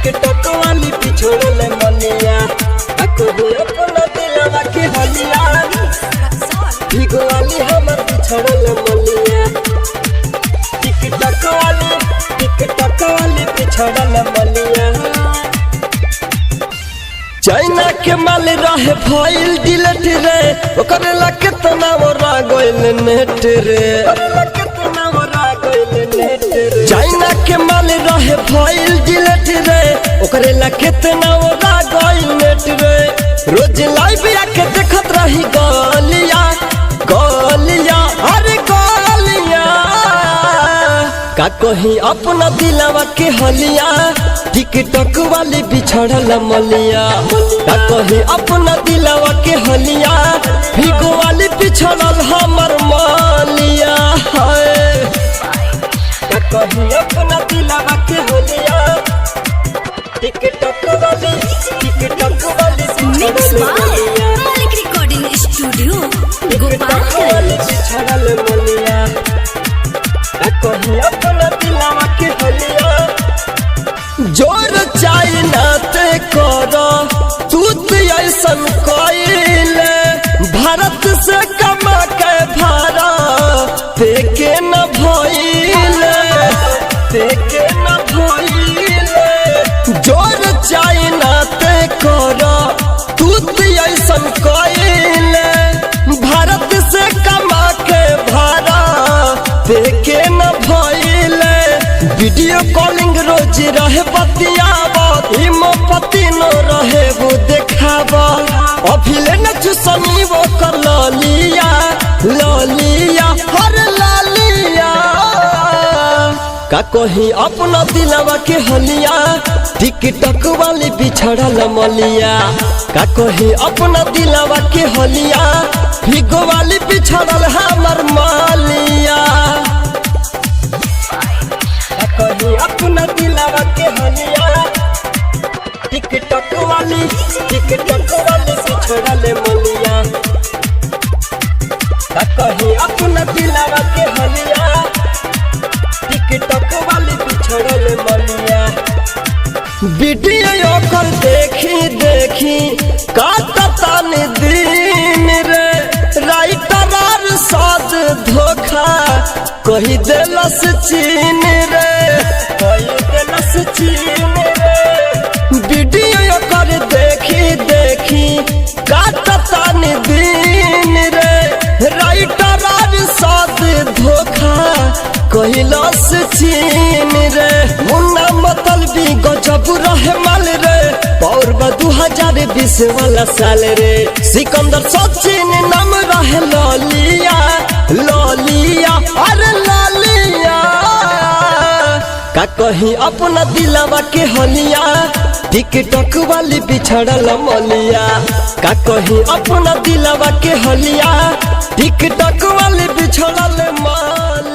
TikTok वाली पिछड़ल मनिया कहू अपना दिलवा के हलिया भीगो वाली हमर पिछड़ल मनिया टिकटॉक वाली पिछड़ल मनिया। चाइना के माल रहे भइल डिलीट रे ओकर ला केतना ओरा गइल नेट रे चाइना के माल रहे भइल डिलीट रे ओकर ला केतना ओरा गइल नेट रे रोज लाइव आके देखत रही गलिया गलिया अरे गलिया का कहीं अपना दिलवा के हलिया टिकटॉक वाली बिछड़ल मलिया का कहीं अपना दिलवा के हलिया भीगो वाली बिछड़ल हमर मलिया का कहीं अपना दिलवा के हलिया टिकटॉक वाली बिछड़ल मलिया रिकॉर्डिंग स्टूडियो टिकटॉक वाली बिछड़ल मलिया का कहीं अपना दिलवा के हलिया जोर चाइना ते करो तू ऐसन कइले भारत से कमा के भाड़ा देके न भइले जोर चाइना ते करो तू ऐसन कइले भारत से कमा के भाड़ा देके न भइले वीडियो कॉलिंग रोज रहे बतियाबा इमो पति न रहे वो देखाबा अभिले न चुसनी वो कर ललिया हर लालिया का कहीं अपना दिलवा के हलिया टिकटॉक वाली बिछड़ल मलिया का कहीं अपना दिलवा के हलिया भीगो वाली बिछड़ल हमर मालिया कहीं अपना दिलवा के हलिया टिकटॉक वाली बिछड़ल मलिया कहीं अपना दिलवा के हलिया टिकटॉक वाली बिछड़ल मलिया वीडियो कर देखी काटतान दिन रे राइटर साथ धोखा कही देलस चीन रे वीडियो कर देखी काटतान दिन रे राइटर साथ धोखा कहिलस चीन रे मुन्ना मतलबी गजब रहे माल रे पौरबा 2020 वाला साल रे सिकंदर सचिन नाम रहे ललिया अरे ललिया का कहीं अपना दिलवा के हलिया टिकटॉक वाली बिछड़ल मलिया का कहीं अपना दिलवा के हलिया टिकटॉक वाली बिछड़ल मलिया।